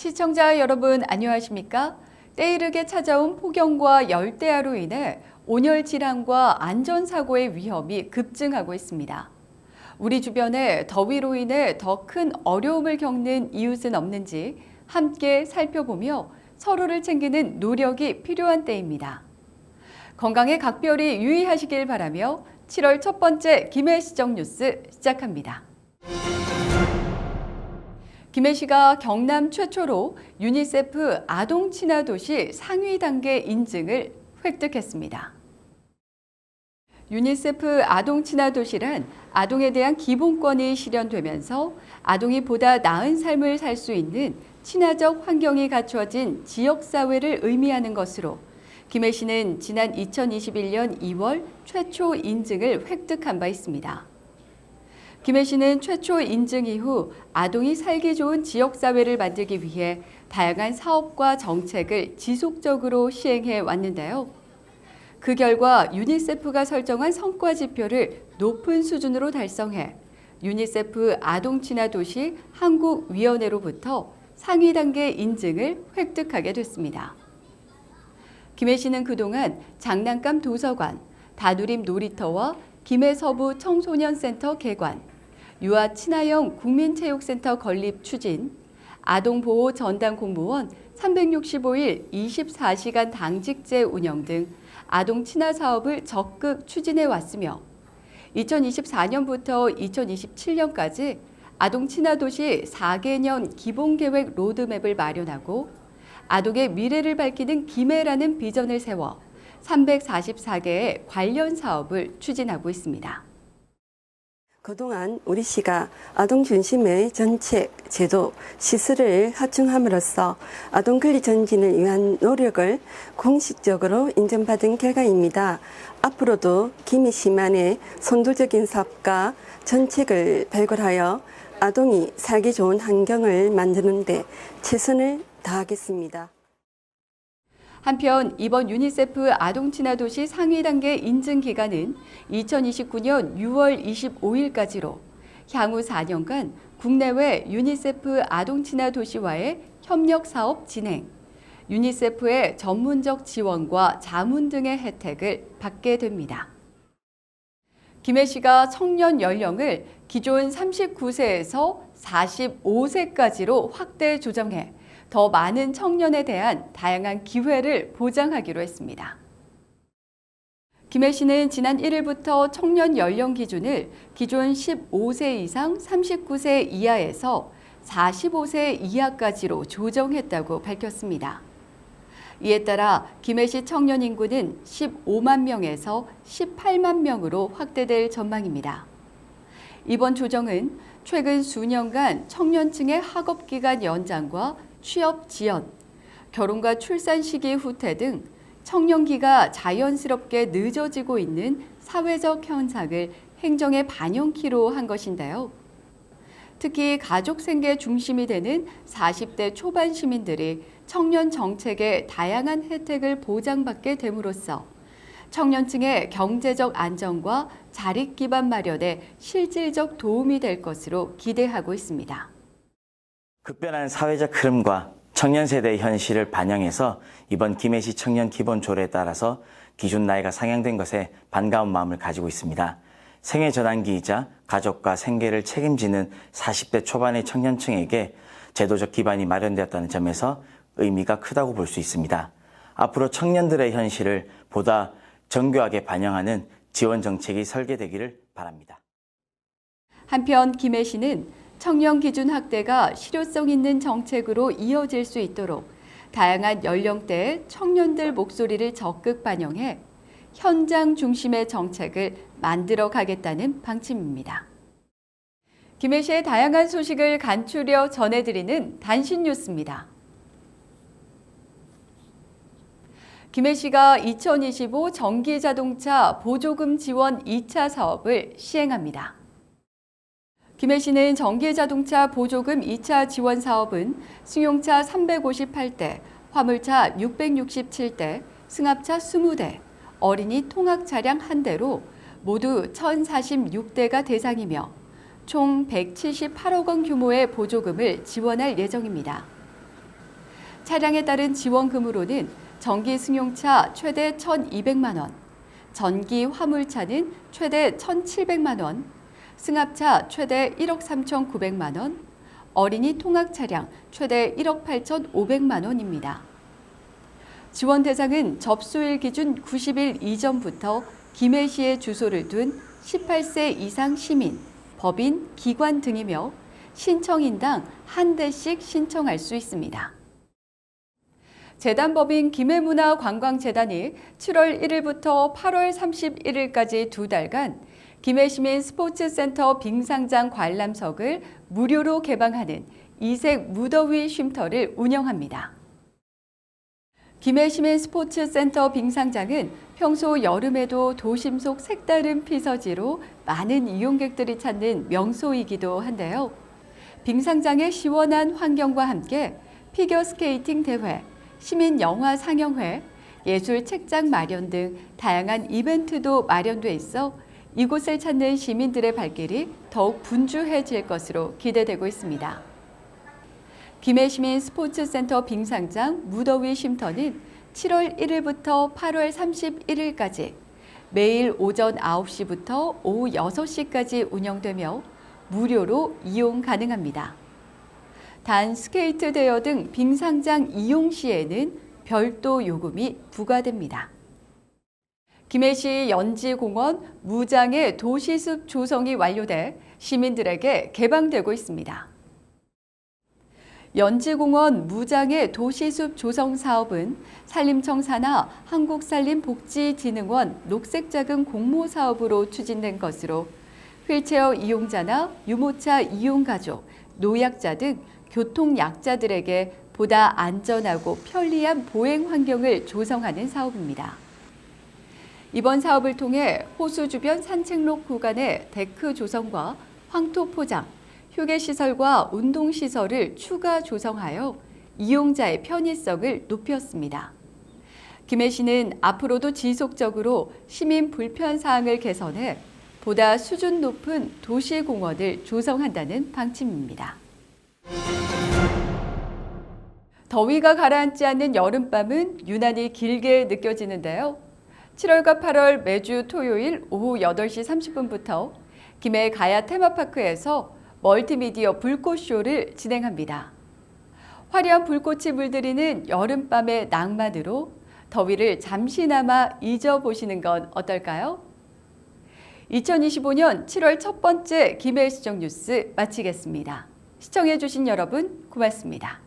시청자 여러분 안녕하십니까? 때이르게 찾아온 폭염과 열대야로 인해 온열 질환과 안전사고의 위험이 급증하고 있습니다. 우리 주변에 더위로 인해 더 큰 어려움을 겪는 이웃은 없는지 함께 살펴보며 서로를 챙기는 노력이 필요한 때입니다. 건강에 각별히 유의하시길 바라며 7월 첫 번째 김해시정 뉴스 시작합니다. 김해시가 경남 최초로 유니세프 아동 친화 도시 상위 단계 인증을 획득했습니다. 유니세프 아동 친화 도시란 아동에 대한 기본권이 실현되면서 아동이 보다 나은 삶을 살 수 있는 친화적 환경이 갖추어진 지역사회를 의미하는 것으로 김해시는 지난 2021년 2월 최초 인증을 획득한 바 있습니다. 김해시는 최초 인증 이후 아동이 살기 좋은 지역사회를 만들기 위해 다양한 사업과 정책을 지속적으로 시행해 왔는데요. 그 결과 유니세프가 설정한 성과 지표를 높은 수준으로 달성해 유니세프 아동 친화 도시 한국위원회로부터 상위 단계 인증을 획득하게 됐습니다. 김해시는 그동안 장난감 도서관, 다누림 놀이터와 김해 서부 청소년센터 개관, 유아 친화형 국민체육센터 건립 추진, 아동보호 전담 공무원 365일 24시간 당직제 운영 등 아동 친화 사업을 적극 추진해 왔으며 2024년부터 2027년까지 아동 친화 도시 4개년 기본계획 로드맵을 마련하고 아동의 미래를 밝히는 김해라는 비전을 세워 344개의 관련 사업을 추진하고 있습니다. 그동안 우리 시가 아동 중심의 정책, 제도, 시설을 확충함으로써 아동 권리 전진을 위한 노력을 공식적으로 인정받은 결과입니다. 앞으로도 김해시만의 선도적인 사업과 정책을 발굴하여 아동이 살기 좋은 환경을 만드는 데 최선을 다하겠습니다. 한편 이번 유니세프 아동 친화 도시 상위 단계 인증 기간은 2029년 6월 25일까지로 향후 4년간 국내외 유니세프 아동 친화 도시와의 협력 사업 진행, 유니세프의 전문적 지원과 자문 등의 혜택을 받게 됩니다. 김해시가 청년 연령을 기존 39세에서 45세까지로 확대 조정해 더 많은 청년에 대한 다양한 기회를 보장하기로 했습니다. 김해시는 지난 1일부터 청년 연령 기준을 기존 15세 이상 39세 이하에서 45세 이하까지로 조정했다고 밝혔습니다. 이에 따라 김해시 청년 인구는 15만 명에서 18만 명으로 확대될 전망입니다. 이번 조정은 최근 수년간 청년층의 학업기간 연장과 취업 지연, 결혼과 출산 시기 후퇴 등 청년기가 자연스럽게 늦어지고 있는 사회적 현상을 행정에 반영키로 한 것인데요. 특히 가족 생계 중심이 되는 40대 초반 시민들이 청년 정책의 다양한 혜택을 보장받게 됨으로써 청년층의 경제적 안정과 자립 기반 마련에 실질적 도움이 될 것으로 기대하고 있습니다. 급변하는 사회적 흐름과 청년 세대의 현실을 반영해서 이번 김해시 청년 기본 조례에 따라서 기준 나이가 상향된 것에 반가운 마음을 가지고 있습니다. 생애 전환기이자 가족과 생계를 책임지는 40대 초반의 청년층에게 제도적 기반이 마련되었다는 점에서 의미가 크다고 볼 수 있습니다. 앞으로 청년들의 현실을 보다 정교하게 반영하는 지원 정책이 설계되기를 바랍니다. 한편 김해시는 청년 기준 확대가 실효성 있는 정책으로 이어질 수 있도록 다양한 연령대의 청년들 목소리를 적극 반영해 현장 중심의 정책을 만들어 가겠다는 방침입니다. 김해시의 다양한 소식을 간추려 전해드리는 단신 뉴스입니다. 김해시가 2025 전기자동차 보조금 지원 2차 사업을 시행합니다. 김해시는 전기자동차 보조금 2차 지원 사업은 승용차 358대, 화물차 667대, 승합차 20대, 어린이 통학 차량 1대로 모두 1,046대가 대상이며 총 178억 원 규모의 보조금을 지원할 예정입니다. 차량에 따른 지원금으로는 전기 승용차 최대 1,200만 원, 전기 화물차는 최대 1,700만 원, 승합차 최대 1억 3,900만 원, 어린이 통학 차량 최대 1억 8,500만 원입니다. 지원 대상은 접수일 기준 90일 이전부터 김해시에 주소를 둔 18세 이상 시민, 법인, 기관 등이며 신청인당 한 대씩 신청할 수 있습니다. 재단법인 김해문화관광재단이 7월 1일부터 8월 31일까지 2달간 김해시민 스포츠센터 빙상장 관람석을 무료로 개방하는 이색 무더위 쉼터를 운영합니다. 김해시민 스포츠센터 빙상장은 평소 여름에도 도심 속 색다른 피서지로 많은 이용객들이 찾는 명소이기도 한데요. 빙상장의 시원한 환경과 함께 피겨스케이팅 대회, 시민 영화 상영회, 예술 책장 마련 등 다양한 이벤트도 마련돼 있어 이곳을 찾는 시민들의 발길이 더욱 분주해질 것으로 기대되고 있습니다. 김해시민 스포츠센터 빙상장 무더위 쉼터는 7월 1일부터 8월 31일까지 매일 오전 9시부터 오후 6시까지 운영되며 무료로 이용 가능합니다. 단 스케이트 대여 등 빙상장 이용 시에는 별도 요금이 부과됩니다. 김해시 연지공원 무장의 도시숲 조성이 완료돼 시민들에게 개방되고 있습니다. 연지공원 무장의 도시숲 조성 사업은 산림청 산하 한국산림복지진흥원 녹색자금 공모 사업으로 추진된 것으로 휠체어 이용자나 유모차 이용가족, 노약자 등 교통약자들에게 보다 안전하고 편리한 보행 환경을 조성하는 사업입니다. 이번 사업을 통해 호수 주변 산책로 구간의 데크 조성과 황토 포장, 휴게시설과 운동시설을 추가 조성하여 이용자의 편의성을 높였습니다. 김해시는 앞으로도 지속적으로 시민 불편 사항을 개선해 보다 수준 높은 도시공원을 조성한다는 방침입니다. 더위가 가라앉지 않는 여름밤은 유난히 길게 느껴지는데요. 7월과 8월 매주 토요일 오후 8시 30분부터 김해 가야 테마파크에서 멀티미디어 불꽃쇼를 진행합니다. 화려한 불꽃이 물들이는 여름밤의 낭만으로 더위를 잠시나마 잊어보시는 건 어떨까요? 2025년 7월 첫 번째 김해시정 뉴스 마치겠습니다. 시청해주신 여러분 고맙습니다.